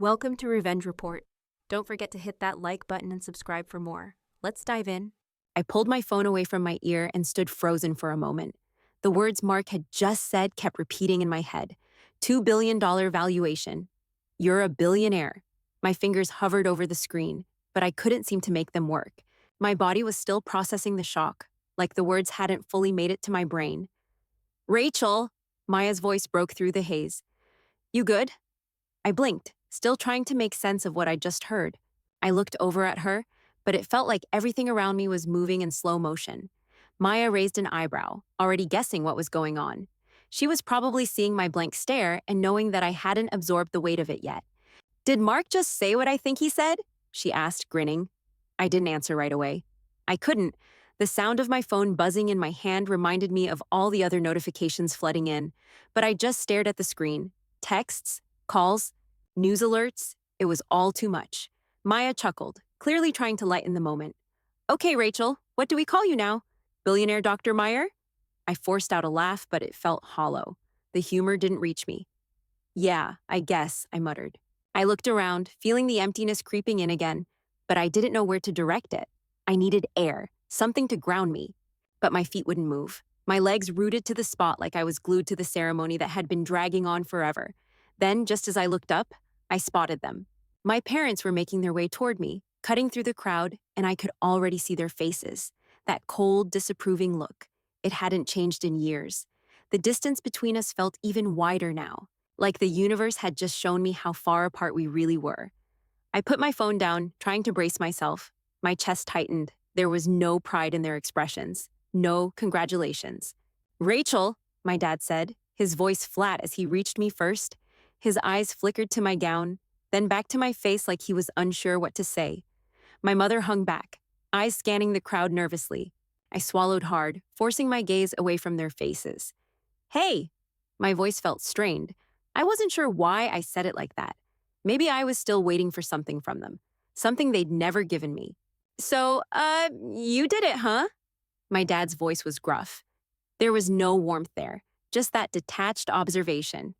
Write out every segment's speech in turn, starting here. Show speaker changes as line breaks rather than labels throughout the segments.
Welcome to Revenge Report. Don't forget to hit that like button and subscribe for more. Let's dive in. I pulled my phone away from my ear and stood frozen for a moment. The words Mark had just said kept repeating in my head. $2 billion valuation. You're a billionaire. My fingers hovered over the screen, but I couldn't seem to make them work. My body was still processing the shock, like the words hadn't fully made it to my brain. Rachel! Maya's voice broke through the haze. You good? I blinked, still trying to make sense of what I'd just heard. I looked over at her, but it felt like everything around me was moving in slow motion. Maya raised an eyebrow, already guessing what was going on. She was probably seeing my blank stare and knowing that I hadn't absorbed the weight of it yet. Did Mark just say what I think he said? She asked, grinning. I didn't answer right away. I couldn't. The sound of my phone buzzing in my hand reminded me of all the other notifications flooding in, but I just stared at the screen. Texts, calls, news alerts, it was all too much. Maya chuckled, clearly trying to lighten the moment. Okay, Rachel, what do we call you now? Billionaire Dr. Meyer? I forced out a laugh, but it felt hollow. The humor didn't reach me. Yeah, I guess, I muttered. I looked around, feeling the emptiness creeping in again, but I didn't know where to direct it. I needed air, something to ground me. But my feet wouldn't move. My legs rooted to the spot like I was glued to the ceremony that had been dragging on forever. Then, just as I looked up, I spotted them. My parents were making their way toward me, cutting through the crowd, and I could already see their faces. That cold, disapproving look. It hadn't changed in years. The distance between us felt even wider now, like the universe had just shown me how far apart we really were. I put my phone down, trying to brace myself. My chest tightened. There was no pride in their expressions. No congratulations. Rachel, my dad said, his voice flat as he reached me first. His eyes flickered to my gown, then back to my face like he was unsure what to say. My mother hung back, eyes scanning the crowd nervously. I swallowed hard, forcing my gaze away from their faces. Hey! My voice felt strained. I wasn't sure why I said it like that. Maybe I was still waiting for something from them, something they'd never given me. So, you did it, huh? My dad's voice was gruff. There was no warmth there, just that detached observation.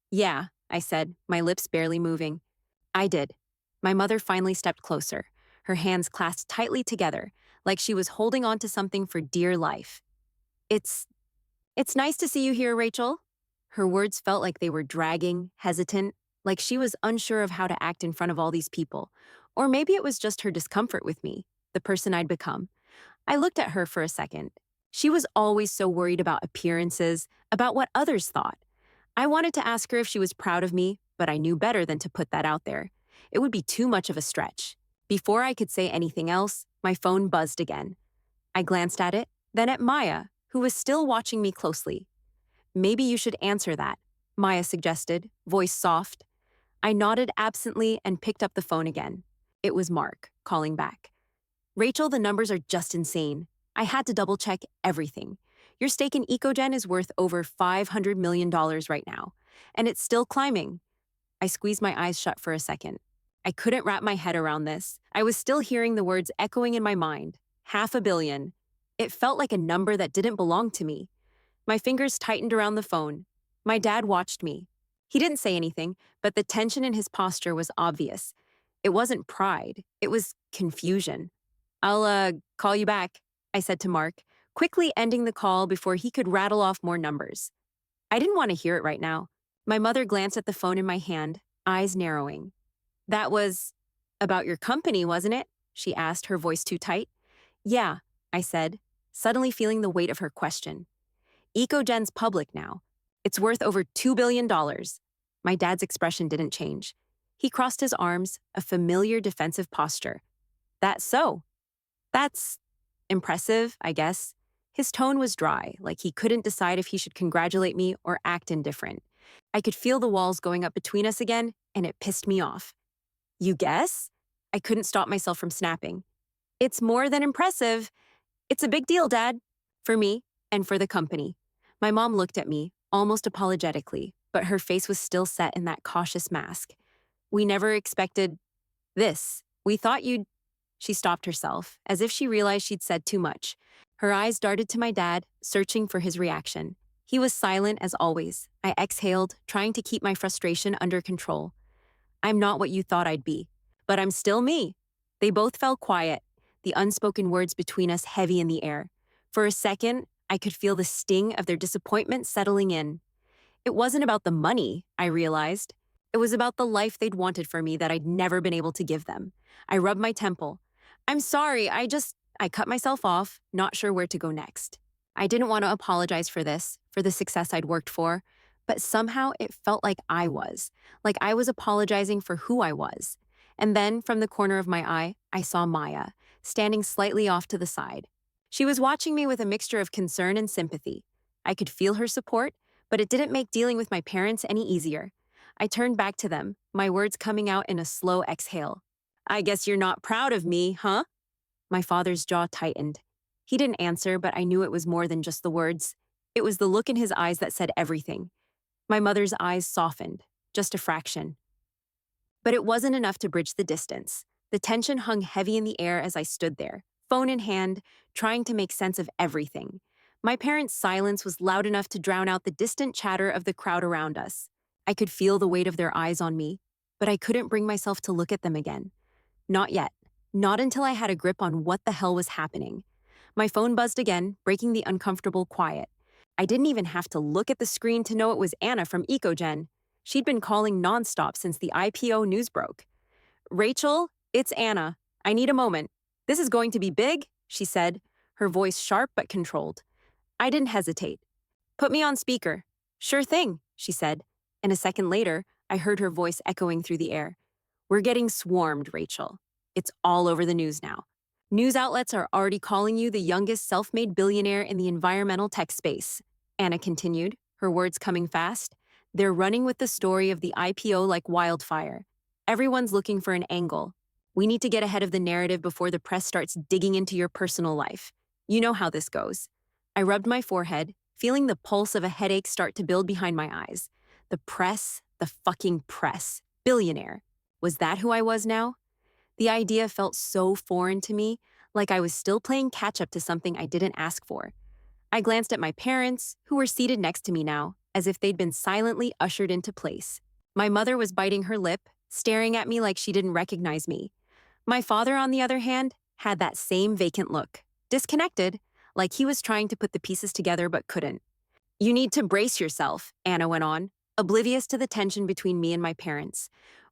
Yeah, I said, my lips barely moving. I did. My mother finally stepped closer, her hands clasped tightly together, like she was holding on to something for dear life. It's nice to see you here, Rachel. Her words felt like they were dragging, hesitant, like she was unsure of how to act in front of all these people. Or maybe it was just her discomfort with me, the person I'd become. I looked at her for a second. She was always so worried about appearances, about what others thought. I wanted to ask her if she was proud of me, but I knew better than to put that out there. It would be too much of a stretch. Before I could say anything else, my phone buzzed again. I glanced at it, then at Maya, who was still watching me closely. Maybe you should answer that, Maya suggested, voice soft. I nodded absently and picked up the phone again. It was Mark, calling back. Rachel, the numbers are just insane. I had to double-check everything. Your stake in EcoGen is worth over $500 million right now, and it's still climbing. I squeezed my eyes shut for a second. I couldn't wrap my head around this. I was still hearing the words echoing in my mind. $500 million. It felt like a number that didn't belong to me. My fingers tightened around the phone. My dad watched me. He didn't say anything, but the tension in his posture was obvious. It wasn't pride. It was confusion. I'll call you back, I said to Mark, quickly ending the call before he could rattle off more numbers. I didn't want to hear it right now. My mother glanced at the phone in my hand, eyes narrowing. That was about your company, wasn't it? She asked, her voice too tight. Yeah, I said, suddenly feeling the weight of her question. EcoGen's public now. It's worth over $2 billion. My dad's expression didn't change. He crossed his arms, a familiar defensive posture. That's so. That's impressive, I guess. His tone was dry, like he couldn't decide if he should congratulate me or act indifferent. I could feel the walls going up between us again, and it pissed me off. You guess? I couldn't stop myself from snapping. It's more than impressive. It's a big deal, Dad. For me, and for the company. My mom looked at me, almost apologetically, but her face was still set in that cautious mask. We never expected this. We thought you'd... She stopped herself, as if she realized she'd said too much. Her eyes darted to my dad, searching for his reaction. He was silent as always. I exhaled, trying to keep my frustration under control. I'm not what you thought I'd be, but I'm still me. They both fell quiet, the unspoken words between us heavy in the air. For a second, I could feel the sting of their disappointment settling in. It wasn't about the money, I realized. It was about the life they'd wanted for me that I'd never been able to give them. I rubbed my temple. I'm sorry, I cut myself off, not sure where to go next. I didn't want to apologize for this, for the success I'd worked for, but somehow it felt like I was apologizing for who I was. And then, from the corner of my eye, I saw Maya, standing slightly off to the side. She was watching me with a mixture of concern and sympathy. I could feel her support, but it didn't make dealing with my parents any easier. I turned back to them, my words coming out in a slow exhale. I guess you're not proud of me, huh? My father's jaw tightened. He didn't answer, but I knew it was more than just the words. It was the look in his eyes that said everything. My mother's eyes softened, just a fraction. But it wasn't enough to bridge the distance. The tension hung heavy in the air as I stood there, phone in hand, trying to make sense of everything. My parents' silence was loud enough to drown out the distant chatter of the crowd around us. I could feel the weight of their eyes on me, but I couldn't bring myself to look at them again. Not yet. Not until I had a grip on what the hell was happening. My phone buzzed again, breaking the uncomfortable quiet. I didn't even have to look at the screen to know it was Anna from EcoGen. She'd been calling nonstop since the IPO news broke. Rachel, it's Anna. I need a moment. This is going to be big, she said, her voice sharp but controlled. I didn't hesitate. Put me on speaker. Sure thing, she said, and a second later, I heard her voice echoing through the air. We're getting swarmed, Rachel. It's all over the news now. News outlets are already calling you the youngest self-made billionaire in the environmental tech space. Anna continued, her words coming fast. They're running with the story of the IPO like wildfire. Everyone's looking for an angle. We need to get ahead of the narrative before the press starts digging into your personal life. You know how this goes. I rubbed my forehead, feeling the pulse of a headache start to build behind my eyes. The press, the fucking press. Billionaire. Was that who I was now? The idea felt so foreign to me, like I was still playing catch-up to something I didn't ask for. I glanced at my parents, who were seated next to me now, as if they'd been silently ushered into place. My mother was biting her lip, staring at me like she didn't recognize me. My father, on the other hand, had that same vacant look, disconnected, like he was trying to put the pieces together but couldn't. You need to brace yourself, Anna went on, oblivious to the tension between me and my parents.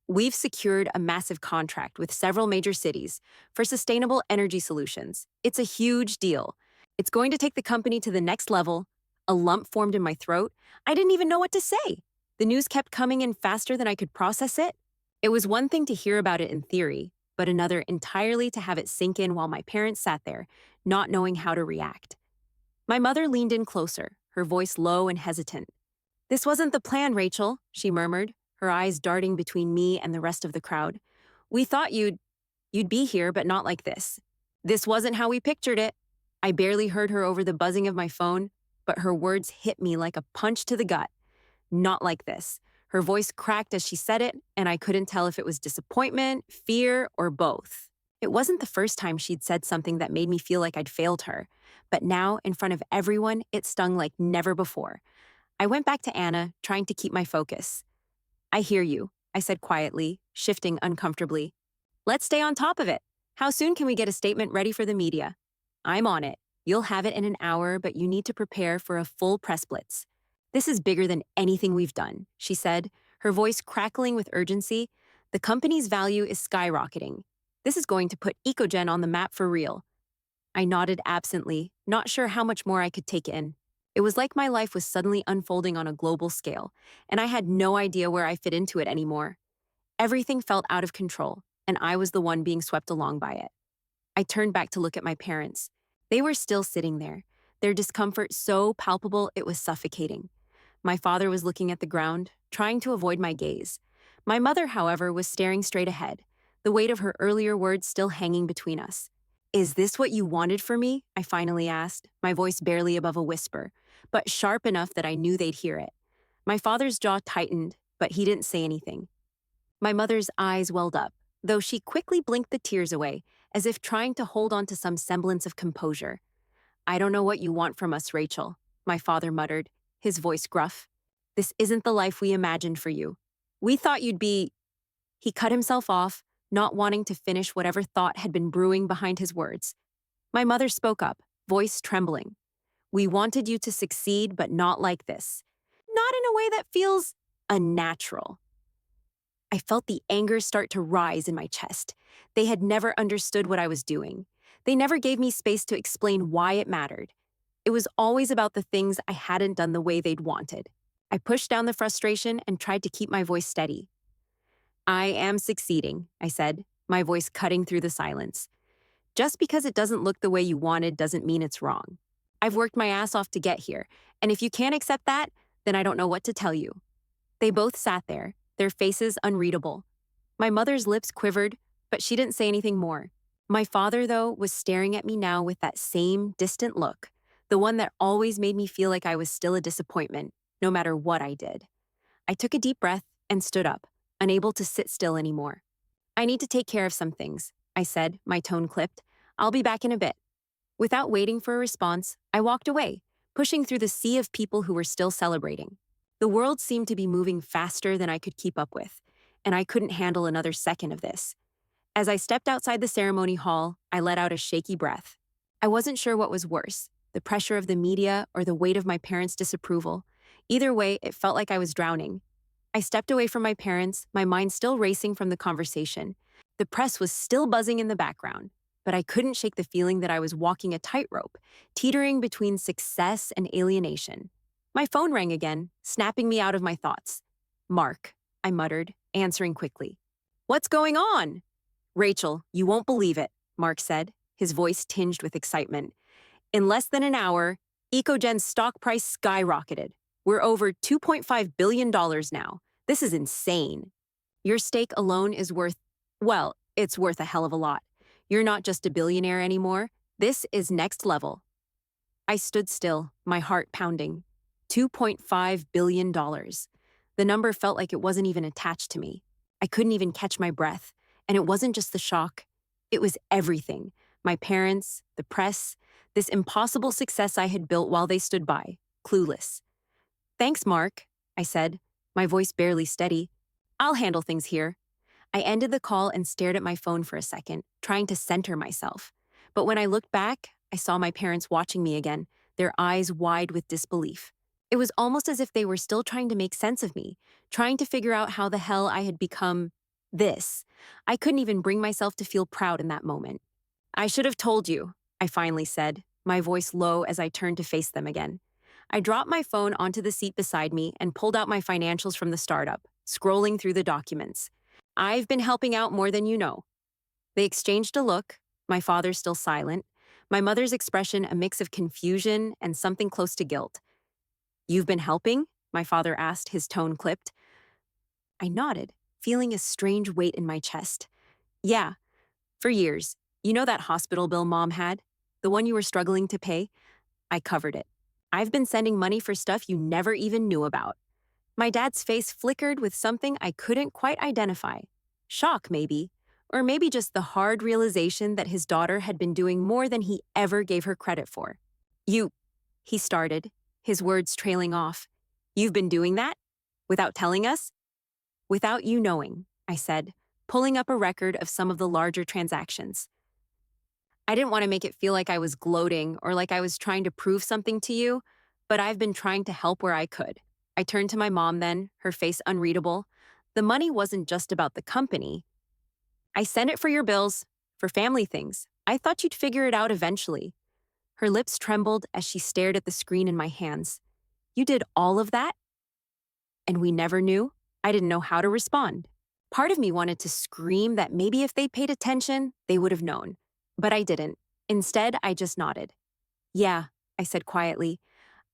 We've secured a massive contract with several major cities for sustainable energy solutions. It's a huge deal. It's going to take the company to the next level. A lump formed in my throat. I didn't even know what to say. The news kept coming in faster than I could process it. It was one thing to hear about it in theory, but another entirely to have it sink in while my parents sat there, not knowing how to react. My mother leaned in closer, her voice low and hesitant. This wasn't the plan, Rachel, she murmured, her eyes darting between me and the rest of the crowd. We thought you'd be here, but not like this. This wasn't how we pictured it. I barely heard her over the buzzing of my phone, but her words hit me like a punch to the gut. Not like this. Her voice cracked as she said it, and I couldn't tell if it was disappointment, fear, or both. It wasn't the first time she'd said something that made me feel like I'd failed her, but now, in front of everyone, it stung like never before. I went back to Anna, trying to keep my focus. I hear you, I said quietly, shifting uncomfortably. Let's stay on top of it. How soon can we get a statement ready for the media? I'm on it. You'll have it in an hour, but you need to prepare for a full press blitz. This is bigger than anything we've done, she said, her voice crackling with urgency. The company's value is skyrocketing. This is going to put EcoGen on the map for real. I nodded absently, not sure how much more I could take in. It was like my life was suddenly unfolding on a global scale, and I had no idea where I fit into it anymore. Everything felt out of control, and I was the one being swept along by it. I turned back to look at my parents. They were still sitting there, their discomfort so palpable it was suffocating. My father was looking at the ground, trying to avoid my gaze. My mother, however, was staring straight ahead, the weight of her earlier words still hanging between us. Is this what you wanted for me? I finally asked, my voice barely above a whisper, but sharp enough that I knew they'd hear it. My father's jaw tightened, but he didn't say anything. My mother's eyes welled up, though she quickly blinked the tears away, as if trying to hold on to some semblance of composure. I don't know what you want from us, Rachel, my father muttered, his voice gruff. This isn't the life we imagined for you. We thought you'd be... He cut himself off, not wanting to finish whatever thought had been brewing behind his words. My mother spoke up, voice trembling. We wanted you to succeed, but not like this. Not in a way that feels unnatural. I felt the anger start to rise in my chest. They had never understood what I was doing. They never gave me space to explain why it mattered. It was always about the things I hadn't done the way they'd wanted. I pushed down the frustration and tried to keep my voice steady. I am succeeding, I said, my voice cutting through the silence. Just because it doesn't look the way you wanted doesn't mean it's wrong. I've worked my ass off to get here, and if you can't accept that, then I don't know what to tell you. They both sat there, their faces unreadable. My mother's lips quivered, but she didn't say anything more. My father, though, was staring at me now with that same distant look, the one that always made me feel like I was still a disappointment, no matter what I did. I took a deep breath and stood up, unable to sit still anymore. I need to take care of some things, I said, my tone clipped. I'll be back in a bit. Without waiting for a response, I walked away, pushing through the sea of people who were still celebrating. The world seemed to be moving faster than I could keep up with, and I couldn't handle another second of this. As I stepped outside the ceremony hall, I let out a shaky breath. I wasn't sure what was worse, the pressure of the media or the weight of my parents' disapproval. Either way, it felt like I was drowning. I stepped away from my parents, my mind still racing from the conversation. The press was still buzzing in the background, but I couldn't shake the feeling that I was walking a tightrope, teetering between success and alienation. My phone rang again, snapping me out of my thoughts. Mark, I muttered, answering quickly. What's going on? Rachel, you won't believe it, Mark said, his voice tinged with excitement. In less than an hour, Ecogen's stock price skyrocketed. We're over $2.5 billion now. This is insane. Your stake alone is worth, well, it's worth a hell of a lot. You're not just a billionaire anymore. This is next level. I stood still, my heart pounding. $2.5 billion. The number felt like it wasn't even attached to me. I couldn't even catch my breath. And it wasn't just the shock. It was everything. My parents, the press, this impossible success I had built while they stood by, clueless. Thanks, Mark, I said, my voice barely steady. I'll handle things here. I ended the call and stared at my phone for a second, trying to center myself. But when I looked back, I saw my parents watching me again, their eyes wide with disbelief. It was almost as if they were still trying to make sense of me, trying to figure out how the hell I had become this. I couldn't even bring myself to feel proud in that moment. I should have told you, I finally said, my voice low as I turned to face them again. I dropped my phone onto the seat beside me and pulled out my financials from the startup, scrolling through the documents. I've been helping out more than you know. They exchanged a look, my father still silent, my mother's expression a mix of confusion and something close to guilt. You've been helping? My father asked, his tone clipped. I nodded, feeling a strange weight in my chest. Yeah, for years. You know that hospital bill Mom had? The one you were struggling to pay? I covered it. I've been sending money for stuff you never even knew about. My dad's face flickered with something I couldn't quite identify. Shock, maybe. Or maybe just the hard realization that his daughter had been doing more than he ever gave her credit for. He started, his words trailing off. You've been doing that? Without telling us? Without you knowing, I said, pulling up a record of some of the larger transactions. I didn't want to make it feel like I was gloating or like I was trying to prove something to you, but I've been trying to help where I could. I turned to my mom then, her face unreadable. The money wasn't just about the company. I sent it for your bills, for family things. I thought you'd figure it out eventually. Her lips trembled as she stared at the screen in my hands. You did all of that? And we never knew? I didn't know how to respond. Part of me wanted to scream that maybe if they paid attention, they would have known. But I didn't. Instead, I just nodded. Yeah, I said quietly.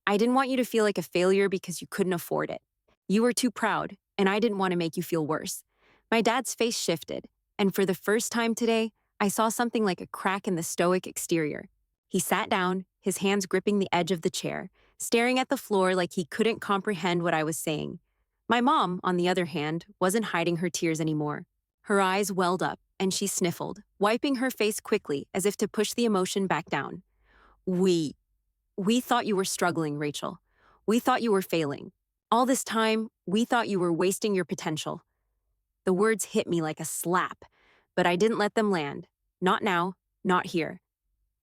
I didn't want you to feel like a failure because you couldn't afford it. You were too proud, and I didn't want to make you feel worse. My dad's face shifted, and for the first time today, I saw something like a crack in the stoic exterior. He sat down, his hands gripping the edge of the chair, staring at the floor like he couldn't comprehend what I was saying. My mom, on the other hand, wasn't hiding her tears anymore. Her eyes welled up, and she sniffled, wiping her face quickly as if to push the emotion back down. We thought you were struggling, Rachel. We thought you were failing. All this time, we thought you were wasting your potential. The words hit me like a slap, but I didn't let them land. Not now, not here.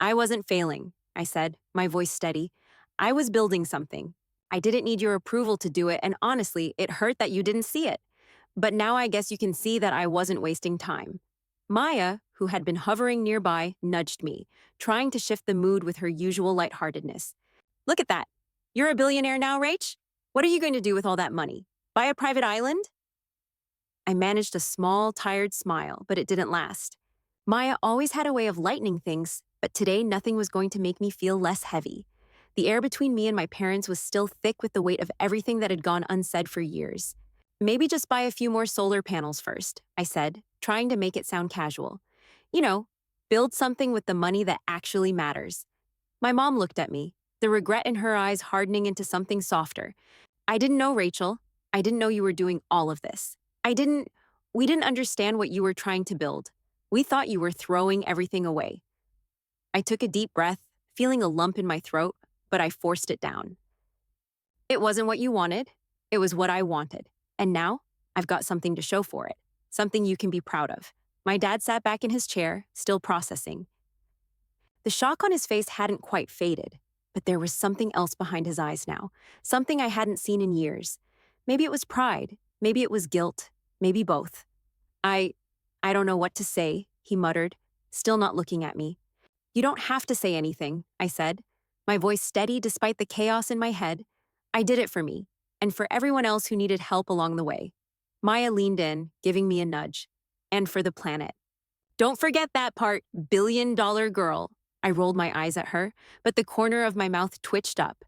I wasn't failing, I said, my voice steady. I was building something. I didn't need your approval to do it, and honestly, it hurt that you didn't see it. But now I guess you can see that I wasn't wasting time. Maya, who had been hovering nearby, nudged me, trying to shift the mood with her usual lightheartedness. Look at that. You're a billionaire now, Rach? What are you going to do with all that money? Buy a private island? I managed a small, tired smile, but it didn't last. Maya always had a way of lightening things, but today nothing was going to make me feel less heavy. The air between me and my parents was still thick with the weight of everything that had gone unsaid for years. Maybe just buy a few more solar panels first, I said, trying to make it sound casual. You know, build something with the money that actually matters. My mom looked at me, the regret in her eyes hardening into something softer. I didn't know, Rachel. I didn't know you were doing all of this. We didn't understand what you were trying to build. We thought you were throwing everything away. I took a deep breath, feeling a lump in my throat, but I forced it down. It wasn't what you wanted. It was what I wanted. And now, I've got something to show for it. Something you can be proud of. My dad sat back in his chair, still processing. The shock on his face hadn't quite faded, but there was something else behind his eyes now. Something I hadn't seen in years. Maybe it was pride. Maybe it was guilt. Maybe both. I don't know what to say, he muttered, still not looking at me. You don't have to say anything, I said, my voice steady despite the chaos in my head. I did it for me, and for everyone else who needed help along the way. Maya leaned in, giving me a nudge. And for the planet. Don't forget that part, billion-dollar girl. I rolled my eyes at her, but the corner of my mouth twitched up.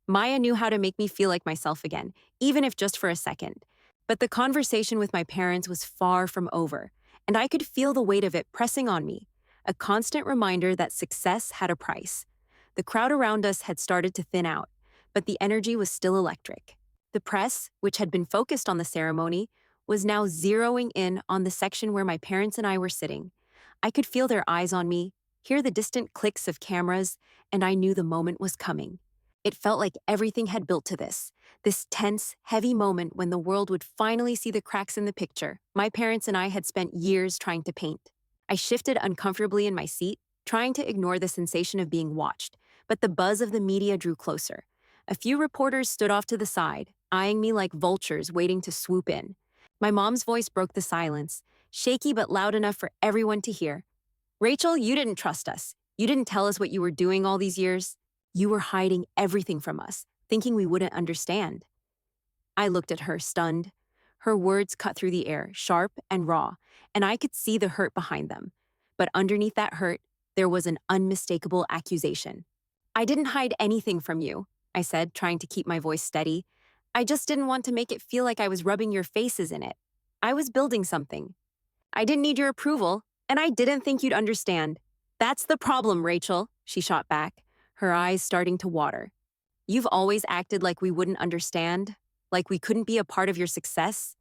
Maya knew how to make me feel like myself again, even if just for a second. But the conversation with my parents was far from over, and I could feel the weight of it pressing on me, a constant reminder that success had a price. The crowd around us had started to thin out, but the energy was still electric. The press, which had been focused on the ceremony, was now zeroing in on the section where my parents and I were sitting. I could feel their eyes on me, hear the distant clicks of cameras, and I knew the moment was coming. It felt like everything had built to this tense, heavy moment when the world would finally see the cracks in the picture my parents and I had spent years trying to paint. I shifted uncomfortably in my seat, trying to ignore the sensation of being watched, but the buzz of the media drew closer. A few reporters stood off to the side, eyeing me like vultures waiting to swoop in. My mom's voice broke the silence, shaky but loud enough for everyone to hear. Rachel, you didn't trust us. You didn't tell us what you were doing all these years. You were hiding everything from us, thinking we wouldn't understand. I looked at her, stunned. Her words cut through the air, sharp and raw, and I could see the hurt behind them. But underneath that hurt, there was an unmistakable accusation. I didn't hide anything from you, I said, trying to keep my voice steady. I just didn't want to make it feel like I was rubbing your faces in it. I was building something. I didn't need your approval, and I didn't think you'd understand. That's the problem, Rachel, she shot back, her eyes starting to water. You've always acted like we wouldn't understand, like we couldn't be a part of your success.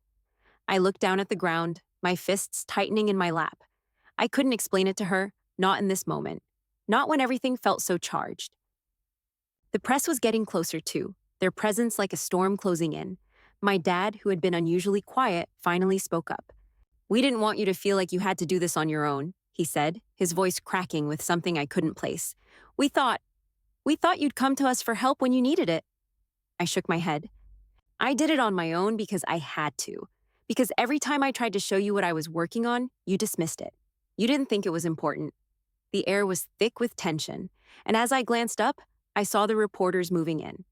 I looked down at the ground, my fists tightening in my lap. I couldn't explain it to her, not in this moment, not when everything felt so charged. The press was getting closer too, their presence like a storm closing in. My dad, who had been unusually quiet, finally spoke up. We didn't want you to feel like you had to do this on your own, he said, his voice cracking with something I couldn't place. We thought you'd come to us for help when you needed it. I shook my head. I did it on my own because I had to. Because every time I tried to show you what I was working on, you dismissed it. You didn't think it was important. The air was thick with tension, and as I glanced up, I saw the reporters moving in.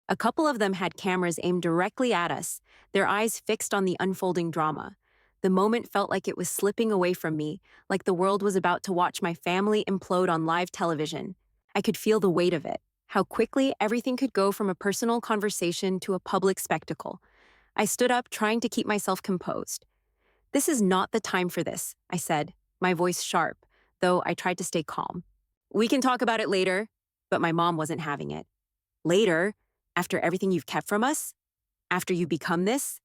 A couple of them had cameras aimed directly at us, their eyes fixed on the unfolding drama. The moment felt like it was slipping away from me, like the world was about to watch my family implode on live television. I could feel the weight of it, how quickly everything could go from a personal conversation to a public spectacle. I stood up, trying to keep myself composed. This is not the time for this, I said, my voice sharp, though I tried to stay calm. We can talk about it later, but my mom wasn't having it. Later? After everything you've kept from us? After you become this?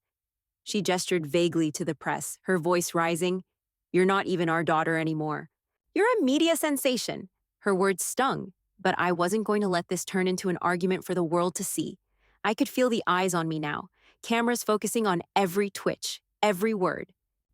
She gestured vaguely to the press, her voice rising. You're not even our daughter anymore. You're a media sensation. Her words stung, but I wasn't going to let this turn into an argument for the world to see. I could feel the eyes on me now, cameras focusing on every twitch, every word.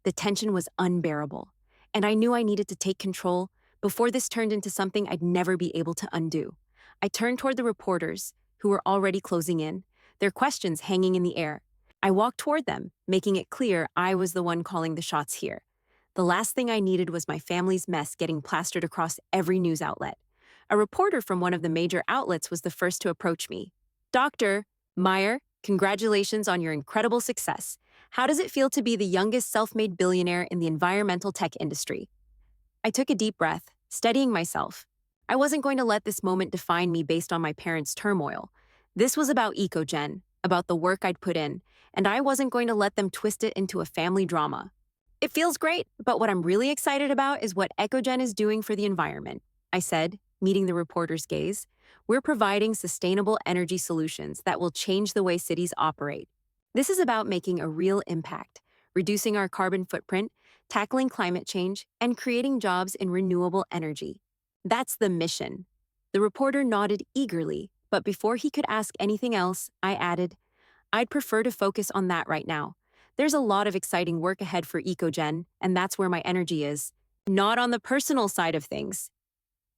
The tension was unbearable, and I knew I needed to take control before this turned into something I'd never be able to undo. I turned toward the reporters, who were already closing in, their questions hanging in the air. I walked toward them, making it clear I was the one calling the shots here. The last thing I needed was my family's mess getting plastered across every news outlet. A reporter from one of the major outlets was the first to approach me. Dr. Meyer, congratulations on your incredible success. How does it feel to be the youngest self-made billionaire in the environmental tech industry? I took a deep breath, steadying myself. I wasn't going to let this moment define me based on my parents' turmoil. This was about EcoGen, about the work I'd put in, and I wasn't going to let them twist it into a family drama. It feels great, but what I'm really excited about is what EcoGen is doing for the environment, I said, meeting the reporter's gaze. We're providing sustainable energy solutions that will change the way cities operate. This is about making a real impact, reducing our carbon footprint, tackling climate change, and creating jobs in renewable energy. That's the mission. The reporter nodded eagerly, but before he could ask anything else, I added, I'd prefer to focus on that right now. There's a lot of exciting work ahead for EcoGen, and that's where my energy is, not on the personal side of things.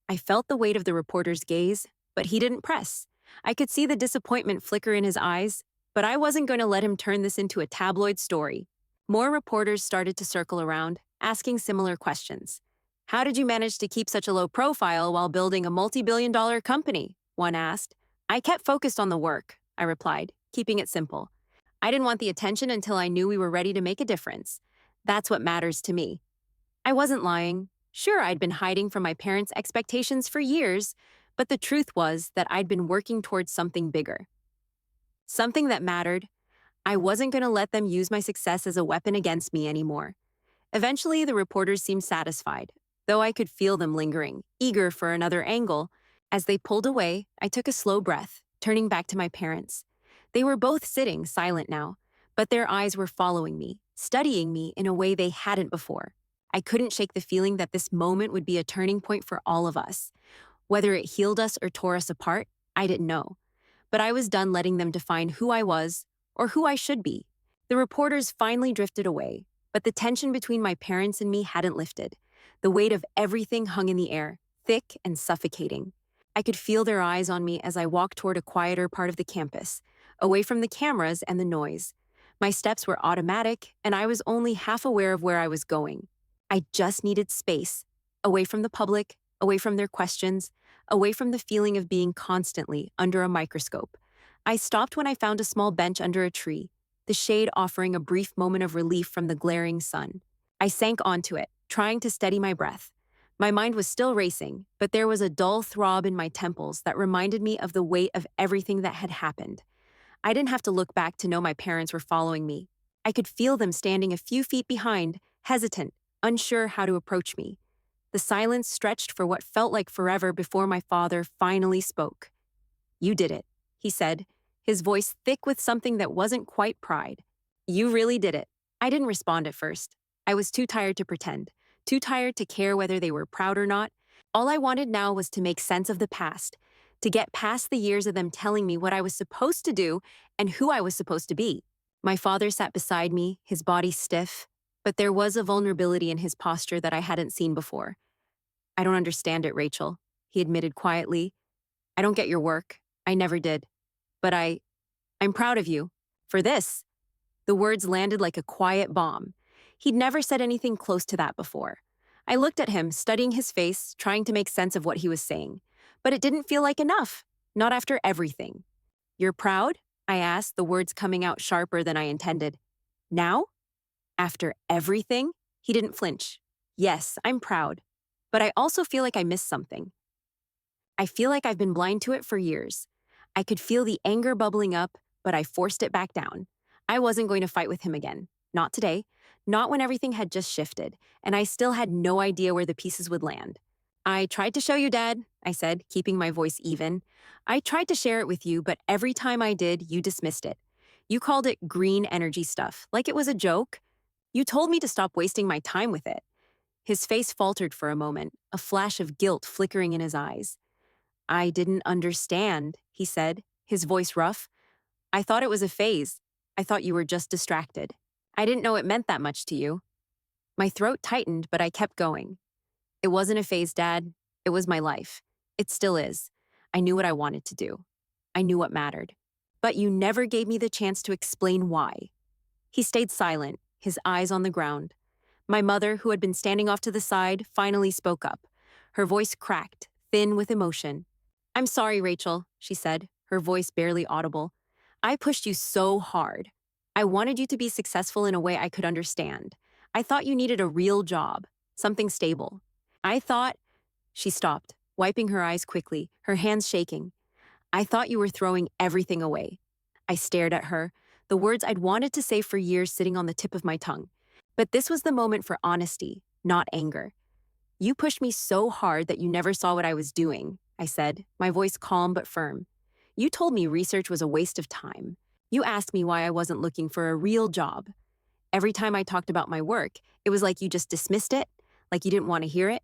I felt the weight of the reporter's gaze, but he didn't press. I could see the disappointment flicker in his eyes, but I wasn't going to let him turn this into a tabloid story. More reporters started to circle around, asking similar questions. How did you manage to keep such a low profile while building a multi-billion-dollar company? One asked. I kept focused on the work, I replied, keeping it simple. I didn't want the attention until I knew we were ready to make a difference. That's what matters to me. I wasn't lying. Sure, I'd been hiding from my parents' expectations for years, but the truth was that I'd been working towards something bigger. Something that mattered. I wasn't going to let them use my success as a weapon against me anymore. Eventually, the reporters seemed satisfied, though I could feel them lingering, eager for another angle. As they pulled away, I took a slow breath, turning back to my parents. They were both sitting silent now, but their eyes were following me, studying me in a way they hadn't before. I couldn't shake the feeling that this moment would be a turning point for all of us. Whether it healed us or tore us apart, I didn't know. But I was done letting them define who I was or who I should be. The reporters finally drifted away, but the tension between my parents and me hadn't lifted. The weight of everything hung in the air, thick and suffocating. I could feel their eyes on me as I walked toward a quieter part of the campus, away from the cameras and the noise. My steps were automatic, and I was only half aware of where I was going. I just needed space, away from the public, away from their questions, away from the feeling of being constantly under a microscope. I stopped when I found a small bench under a tree, the shade offering a brief moment of relief from the glaring sun. I sank onto it, trying to steady my breath. My mind was still racing, but there was a dull throb in my temples that reminded me of the weight of everything that had happened. I didn't have to look back to know my parents were following me. I could feel them standing a few feet behind, hesitant, unsure how to approach me. The silence stretched for what felt like forever before my father finally spoke. You did it, he said, his voice thick with something that wasn't quite pride. You really did it. I didn't respond at first. I was too tired to pretend, too tired to care whether they were proud or not. All I wanted now was to make sense of the past, to get past the years of them telling me what I was supposed to do and who I was supposed to be. My father sat beside me, his body stiff, but there was a vulnerability in his posture that I hadn't seen before. I don't understand it, Rachel, he admitted quietly. I don't get your work. I never did. But I'm proud of you. For this. The words landed like a quiet bomb. He'd never said anything close to that before. I looked at him, studying his face, trying to make sense of what he was saying. But it didn't feel like enough. Not after everything. You're proud? I asked, the words coming out sharper than I intended. Now? After everything? He didn't flinch. Yes, I'm proud. But I also feel like I missed something. I feel like I've been blind to it for years. I could feel the anger bubbling up, but I forced it back down. I wasn't going to fight with him again. Not today. Not when everything had just shifted, and I still had no idea where the pieces would land. I tried to show you, Dad, I said, keeping my voice even. I tried to share it with you, but every time I did, you dismissed it. You called it green energy stuff, like it was a joke. You told me to stop wasting my time with it. His face faltered for a moment, a flash of guilt flickering in his eyes. I didn't understand, he said, his voice rough. I thought it was a phase. I thought you were just distracted. I didn't know it meant that much to you. My throat tightened, but I kept going. It wasn't a phase, Dad. It was my life. It still is. I knew what I wanted to do. I knew what mattered. But you never gave me the chance to explain why. He stayed silent, his eyes on the ground. My mother, who had been standing off to the side, finally spoke up. Her voice cracked, thin with emotion. I'm sorry, Rachel, she said, her voice barely audible. I pushed you so hard. I wanted you to be successful in a way I could understand. I thought you needed a real job, something stable. I thought, she stopped, wiping her eyes quickly, her hands shaking. I thought you were throwing everything away. I stared at her, the words I'd wanted to say for years sitting on the tip of my tongue. But this was the moment for honesty, not anger. You pushed me so hard that you never saw what I was doing, I said, my voice calm but firm. You told me research was a waste of time. You asked me why I wasn't looking for a real job. Every time I talked about my work, it was like you just dismissed it, like you didn't want to hear it.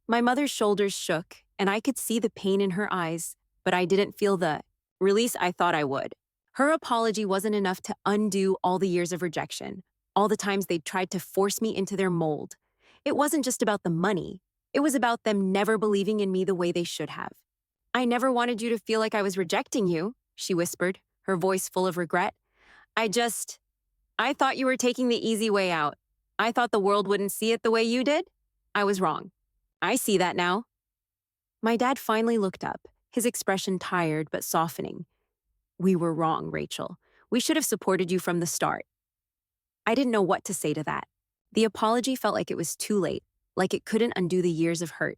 My mother's shoulders shook, and I could see the pain in her eyes, but I didn't feel the release I thought I would. Her apology wasn't enough to undo all the years of rejection, all the times they'd tried to force me into their mold. It wasn't just about the money. It was about them never believing in me the way they should have. I never wanted you to feel like I was rejecting you, she whispered, her voice full of regret. I thought you were taking the easy way out. I thought the world wouldn't see it the way you did. I was wrong. I see that now. My dad finally looked up, his expression tired but softening. We were wrong, Rachel. We should have supported you from the start. I didn't know what to say to that. The apology felt like it was too late, like it couldn't undo the years of hurt.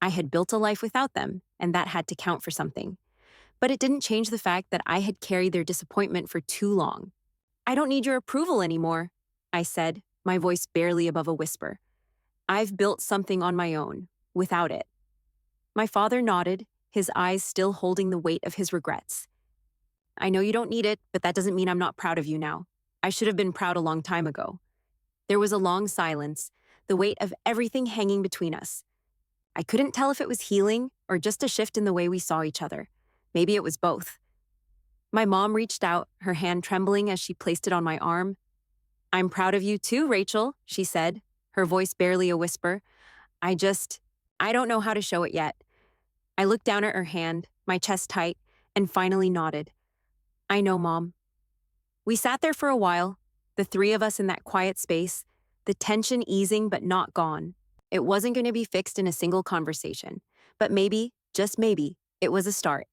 I had built a life without them, and that had to count for something. But it didn't change the fact that I had carried their disappointment for too long. I don't need your approval anymore, I said, my voice barely above a whisper. I've built something on my own, without it. My father nodded, his eyes still holding the weight of his regrets. I know you don't need it, but that doesn't mean I'm not proud of you now. I should have been proud a long time ago. There was a long silence, the weight of everything hanging between us. I couldn't tell if it was healing or just a shift in the way we saw each other. Maybe it was both. My mom reached out, her hand trembling as she placed it on my arm. I'm proud of you too, Rachel, she said, her voice barely a whisper. I don't know how to show it yet. I looked down at her hand, my chest tight, and finally nodded. I know, Mom. We sat there for a while, the three of us in that quiet space, the tension easing but not gone. It wasn't going to be fixed in a single conversation, but maybe, just maybe, it was a start.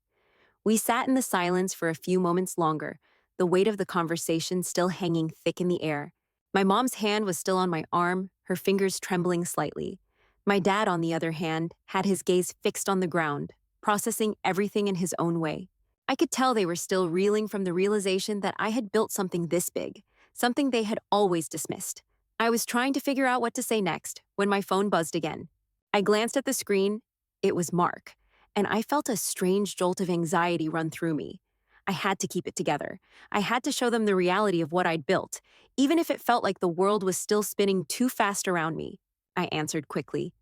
We sat in the silence for a few moments longer, the weight of the conversation still hanging thick in the air. My mom's hand was still on my arm, her fingers trembling slightly. My dad, on the other hand, had his gaze fixed on the ground, processing everything in his own way. I could tell they were still reeling from the realization that I had built something this big, something they had always dismissed. I was trying to figure out what to say next when my phone buzzed again. I glanced at the screen. It was Mark, and I felt a strange jolt of anxiety run through me. I had to keep it together. I had to show them the reality of what I'd built, even if it felt like the world was still spinning too fast around me. I answered quickly.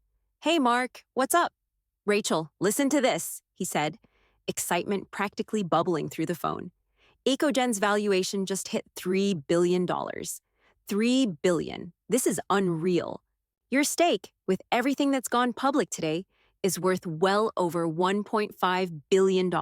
Hey, Mark, what's up? Rachel, listen to this, he said, excitement practically bubbling through the phone. EcoGen's valuation just hit $3 billion. $3 billion. This is unreal. Your stake, with everything that's gone public today, is worth well over $1.5 billion.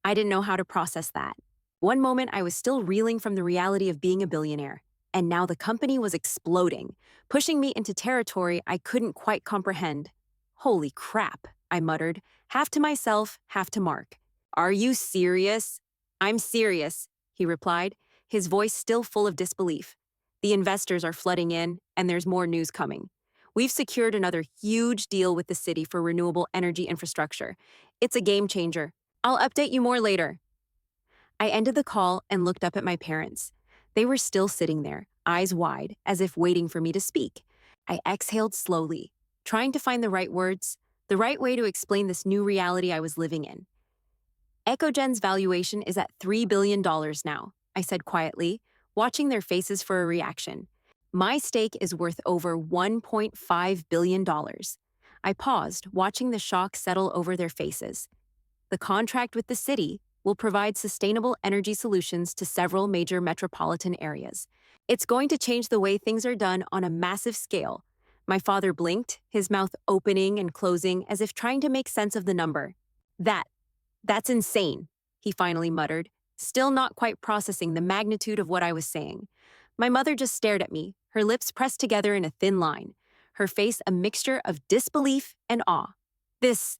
I didn't know how to process that. One moment I was still reeling from the reality of being a billionaire, and now the company was exploding, pushing me into territory I couldn't quite comprehend. Holy crap, I muttered, half to myself, half to Mark. Are you serious? I'm serious, he replied, his voice still full of disbelief. The investors are flooding in, and there's more news coming. We've secured another huge deal with the city for renewable energy infrastructure. It's a game changer. I'll update you more later. I ended the call and looked up at my parents. They were still sitting there, eyes wide, as if waiting for me to speak. I exhaled slowly, trying to find the right words, the right way to explain this new reality I was living in. EcoGen's valuation is at $3 billion now, I said quietly, watching their faces for a reaction. My stake is worth over $1.5 billion. I paused, watching the shock settle over their faces. The contract with the city will provide sustainable energy solutions to several major metropolitan areas. It's going to change the way things are done on a massive scale. My father blinked, his mouth opening and closing as if trying to make sense of the number. That, that's insane, he finally muttered, still not quite processing the magnitude of what I was saying. My mother just stared at me, her lips pressed together in a thin line, her face a mixture of disbelief and awe. This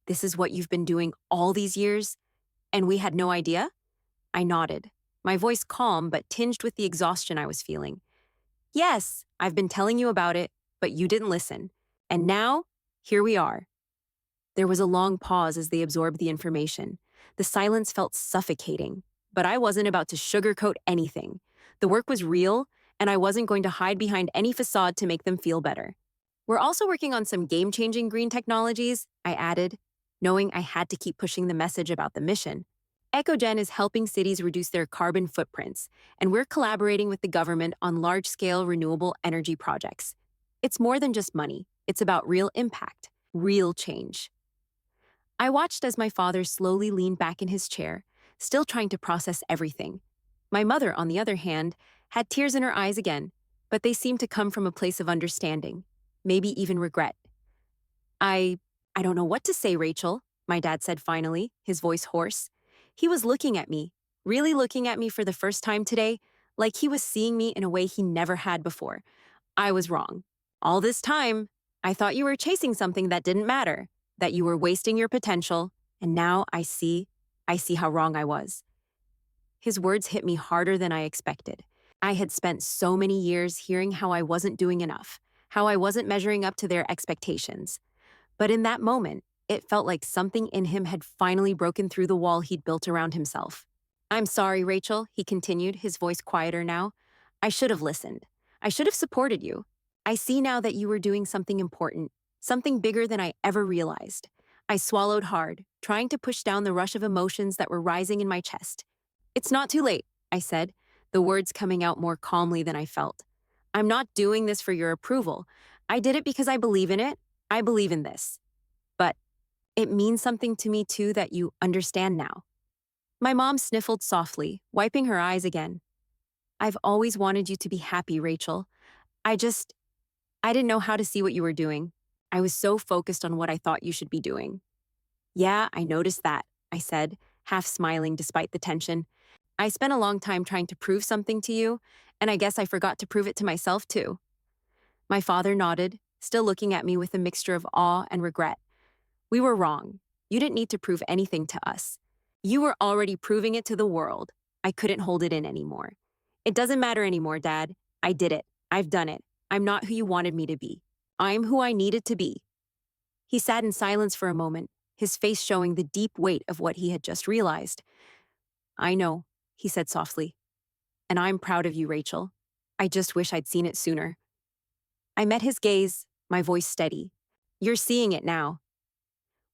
is what you've been doing all these years? And we had no idea? I nodded, my voice calm but tinged with the exhaustion I was feeling. Yes, I've been telling you about it, but you didn't listen. And now, here we are. There was a long pause as they absorbed the information. The silence felt suffocating, but I wasn't about to sugarcoat anything. The work was real, and I wasn't going to hide behind any facade to make them feel better. We're also working on some game-changing green technologies, I added, knowing I had to keep pushing the message about the mission. EcoGen is helping cities reduce their carbon footprints, and we're collaborating with the government on large-scale renewable energy projects. It's more than just money. It's about real impact, real change. I watched as my father slowly leaned back in his chair, still trying to process everything. My mother, on the other hand, had tears in her eyes again, but they seemed to come from a place of understanding, maybe even regret. I don't know what to say, Rachel, my dad said finally, his voice hoarse. He was looking at me, really looking at me for the first time today, like he was seeing me in a way he never had before. I was wrong. All this time, I thought you were chasing something that didn't matter, that you were wasting your potential, and now I see how wrong I was. His words hit me harder than I expected. I had spent so many years hearing how I wasn't doing enough, how I wasn't measuring up to their expectations. But in that moment, it felt like something in him had finally broken through the wall he'd built around himself. I'm sorry, Rachel, he continued, his voice quieter now. I should have listened. I should have supported you. I see now that you were doing something important, something bigger than I ever realized. I swallowed hard, trying to push down the rush of emotions that were rising in my chest. It's not too late, I said, the words coming out more calmly than I felt. I'm not doing this for your approval. I did it because I believe in it. I believe in this. But it means something to me too that you understand now. My mom sniffled softly, wiping her eyes again. I've always wanted you to be happy, Rachel. I didn't know how to see what you were doing. I was so focused on what I thought you should be doing. Yeah, I noticed that, I said, half smiling despite the tension. I spent a long time trying to prove something to you, and I guess I forgot to prove it to myself too. My father nodded, still looking at me with a mixture of awe and regret. We were wrong. You didn't need to prove anything to us. You were already proving it to the world. I couldn't hold it in anymore. It doesn't matter anymore, Dad. I did it. I've done it. I'm not who you wanted me to be. I'm who I needed to be. He sat in silence for a moment, his face showing the deep weight of what he had just realized. I know, he said softly. And I'm proud of you, Rachel. I just wish I'd seen it sooner. I met his gaze, my voice steady. You're seeing it now.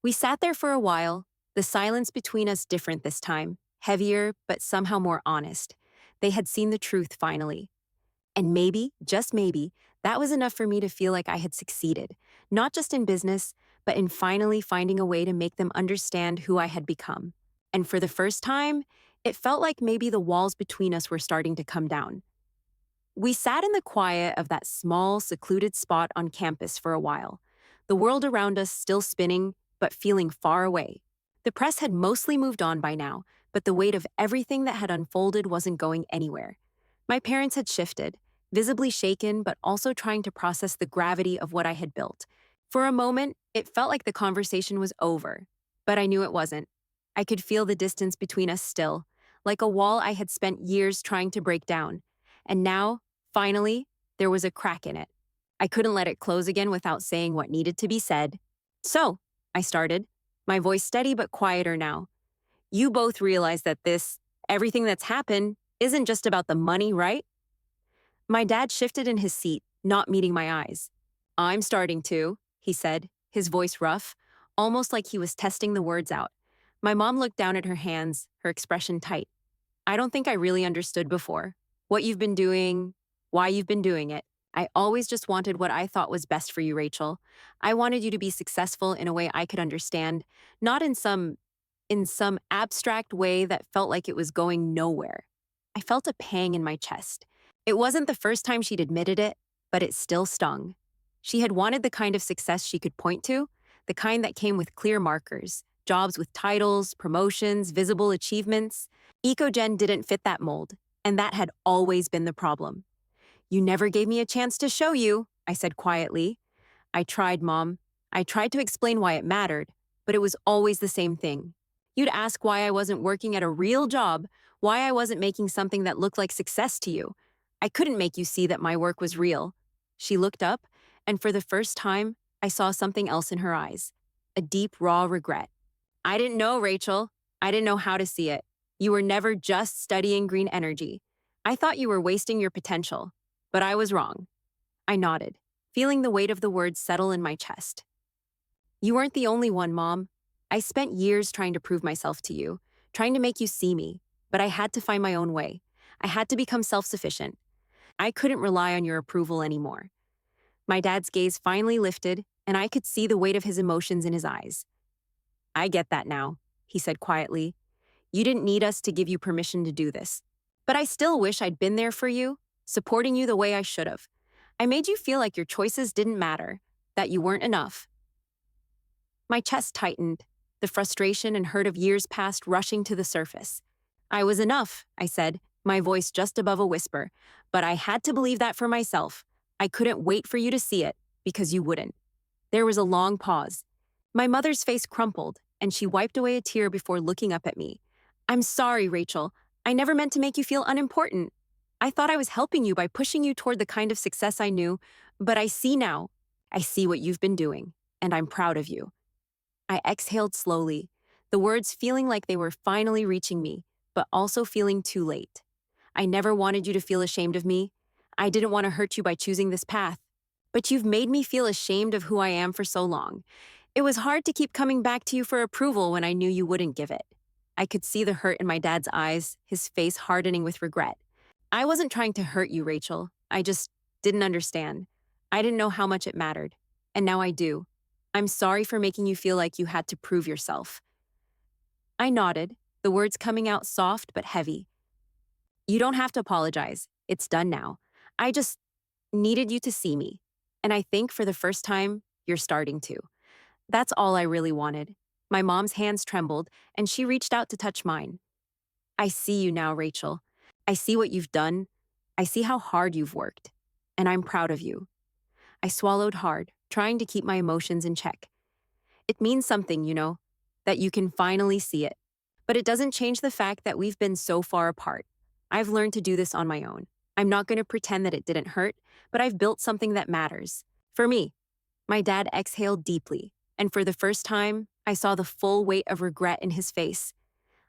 We sat there for a while, the silence between us different this time, heavier but somehow more honest. They had seen the truth finally. And maybe, just maybe, that was enough for me to feel like I had succeeded, not just in business, but in finally finding a way to make them understand who I had become. And for the first time, it felt like maybe the walls between us were starting to come down. We sat in the quiet of that small, secluded spot on campus for a while, the world around us still spinning, but feeling far away. The press had mostly moved on by now, but the weight of everything that had unfolded wasn't going anywhere. My parents had shifted, visibly shaken, but also trying to process the gravity of what I had built. For a moment, it felt like the conversation was over, but I knew it wasn't. I could feel the distance between us still, like a wall I had spent years trying to break down. And now, finally, there was a crack in it. I couldn't let it close again without saying what needed to be said. So, I started, my voice steady but quieter now. You both realize that everything that's happened, isn't just about the money, right? My dad shifted in his seat, not meeting my eyes. I'm starting to, he said, his voice rough, almost like he was testing the words out. My mom looked down at her hands, her expression tight. I don't think I really understood before. What you've been doing, why you've been doing it. I always just wanted what I thought was best for you, Rachel. I wanted you to be successful in a way I could understand, not in some abstract way that felt like it was going nowhere. I felt a pang in my chest. It wasn't the first time she'd admitted it, but it still stung. She had wanted the kind of success she could point to, the kind that came with clear markers, jobs with titles, promotions, visible achievements. EcoGen didn't fit that mold, and that had always been the problem. You never gave me a chance to show you, I said quietly. I tried, Mom. I tried to explain why it mattered, but it was always the same thing. You'd ask why I wasn't working at a real job, why I wasn't making something that looked like success to you. I couldn't make you see that my work was real. She looked up, and for the first time, I saw something else in her eyes, a deep, raw regret. I didn't know, Rachel. I didn't know how to see it. You were never just studying green energy. I thought you were wasting your potential, but I was wrong. I nodded, feeling the weight of the words settle in my chest. You weren't the only one, Mom. I spent years trying to prove myself to you, trying to make you see me, but I had to find my own way. I had to become self-sufficient. I couldn't rely on your approval anymore. My dad's gaze finally lifted, and I could see the weight of his emotions in his eyes. I get that now, he said quietly. You didn't need us to give you permission to do this. But I still wish I'd been there for you, supporting you the way I should have. I made you feel like your choices didn't matter, that you weren't enough. My chest tightened, the frustration and hurt of years past rushing to the surface. I was enough, I said, my voice just above a whisper, but I had to believe that for myself. I couldn't wait for you to see it, because you wouldn't. There was a long pause. My mother's face crumpled, and she wiped away a tear before looking up at me. I'm sorry, Rachel. I never meant to make you feel unimportant. I thought I was helping you by pushing you toward the kind of success I knew, but I see now. I see what you've been doing, and I'm proud of you. I exhaled slowly, the words feeling like they were finally reaching me, but also feeling too late. I never wanted you to feel ashamed of me. I didn't want to hurt you by choosing this path. But you've made me feel ashamed of who I am for so long. It was hard to keep coming back to you for approval when I knew you wouldn't give it. I could see the hurt in my dad's eyes, his face hardening with regret. I wasn't trying to hurt you, Rachel. I just didn't understand. I didn't know how much it mattered. And now I do. I'm sorry for making you feel like you had to prove yourself. I nodded, the words coming out soft but heavy. You don't have to apologize. It's done now. I just needed you to see me. And I think for the first time, you're starting to. That's all I really wanted. My mom's hands trembled, and she reached out to touch mine. I see you now, Rachel. I see what you've done. I see how hard you've worked. And I'm proud of you. I swallowed hard, trying to keep my emotions in check. It means something, that you can finally see it. But it doesn't change the fact that we've been so far apart. I've learned to do this on my own. I'm not going to pretend that it didn't hurt, but I've built something that matters. For me. My dad exhaled deeply, and for the first time, I saw the full weight of regret in his face.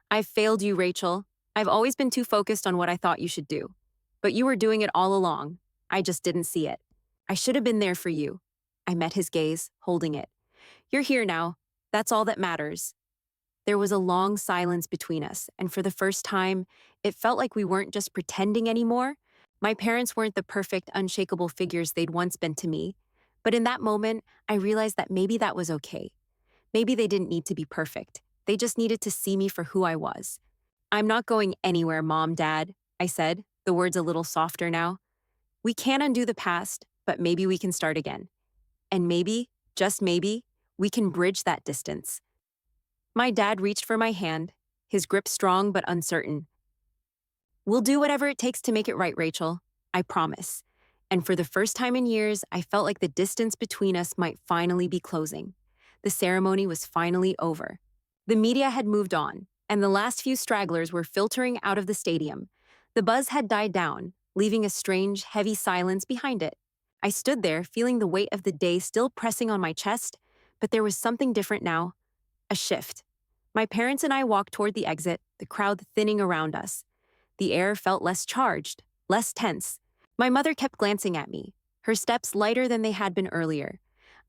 I've failed you, Rachel. I've always been too focused on what I thought you should do. But you were doing it all along. I just didn't see it. I should have been there for you. I met his gaze, holding it. You're here now. That's all that matters. There was a long silence between us, and for the first time, it felt like we weren't just pretending anymore. My parents weren't the perfect, unshakable figures they'd once been to me. But in that moment, I realized that maybe that was okay. Maybe they didn't need to be perfect. They just needed to see me for who I was. I'm not going anywhere, Mom, Dad, I said, the words a little softer now. We can't undo the past, but maybe we can start again. And maybe, just maybe, we can bridge that distance. My dad reached for my hand, his grip strong but uncertain. We'll do whatever it takes to make it right, Rachel. I promise. And for the first time in years, I felt like the distance between us might finally be closing. The ceremony was finally over. The media had moved on, and the last few stragglers were filtering out of the stadium. The buzz had died down, leaving a strange, heavy silence behind it. I stood there, feeling the weight of the day still pressing on my chest, but there was something different now. A shift. My parents and I walked toward the exit, the crowd thinning around us. The air felt less charged, less tense. My mother kept glancing at me, her steps lighter than they had been earlier.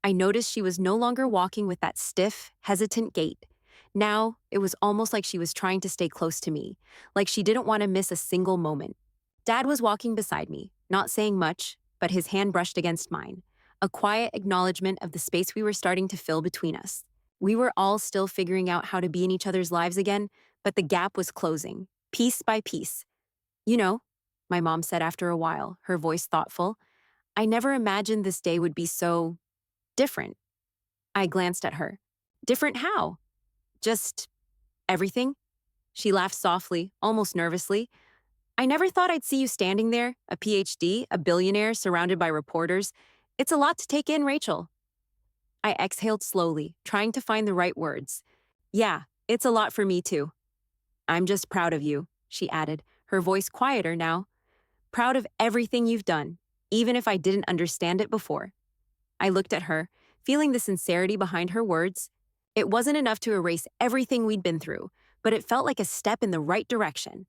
I noticed she was no longer walking with that stiff, hesitant gait. Now, it was almost like she was trying to stay close to me, like she didn't want to miss a single moment. Dad was walking beside me, not saying much, but his hand brushed against mine, a quiet acknowledgement of the space we were starting to fill between us. We were all still figuring out how to be in each other's lives again, but the gap was closing, piece by piece. You know, my mom said after a while, her voice thoughtful. I never imagined this day would be so different. I glanced at her. Different how? Just everything? She laughed softly, almost nervously. I never thought I'd see you standing there, a PhD, a billionaire surrounded by reporters. It's a lot to take in, Rachel. I exhaled slowly, trying to find the right words. Yeah, it's a lot for me too. I'm just proud of you, she added, her voice quieter now. Proud of everything you've done, even if I didn't understand it before. I looked at her, feeling the sincerity behind her words. It wasn't enough to erase everything we'd been through, but it felt like a step in the right direction.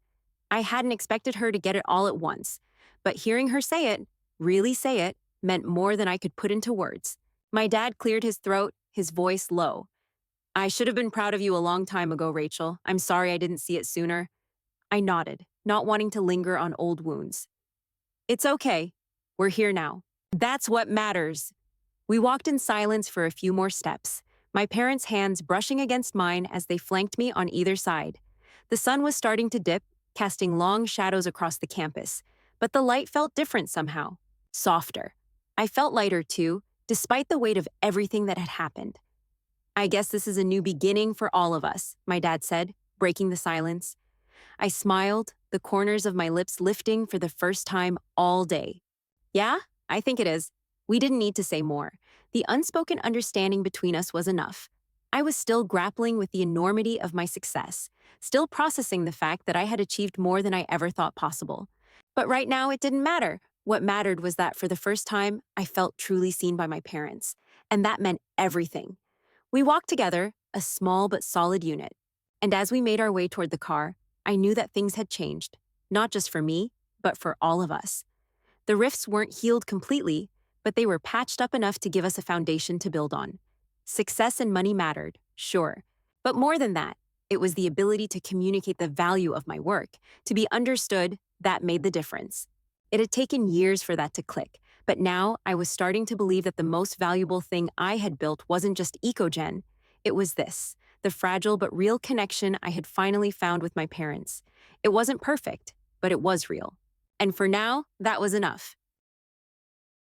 I hadn't expected her to get it all at once, but hearing her say it, really say it, meant more than I could put into words. My dad cleared his throat, his voice low. I should have been proud of you a long time ago, Rachel. I'm sorry I didn't see it sooner. I nodded, not wanting to linger on old wounds. It's okay. We're here now. That's what matters. We walked in silence for a few more steps, my parents' hands brushing against mine as they flanked me on either side. The sun was starting to dip, casting long shadows across the campus, but the light felt different somehow, softer. I felt lighter too, despite the weight of everything that had happened. I guess this is a new beginning for all of us, my dad said, breaking the silence. I smiled, the corners of my lips lifting for the first time all day. Yeah, I think it is. We didn't need to say more. The unspoken understanding between us was enough. I was still grappling with the enormity of my success, still processing the fact that I had achieved more than I ever thought possible. But right now, it didn't matter. What mattered was that for the first time, I felt truly seen by my parents, and that meant everything. We walked together, a small but solid unit, and as we made our way toward the car, I knew that things had changed, not just for me, but for all of us. The rifts weren't healed completely, but they were patched up enough to give us a foundation to build on. Success and money mattered, sure, but more than that, it was the ability to communicate the value of my work, to be understood, that made the difference. It had taken years for that to click, but now I was starting to believe that the most valuable thing I had built wasn't just EcoGen, it was this, the fragile but real connection I had finally found with my parents. It wasn't perfect, but it was real. And for now, that was enough.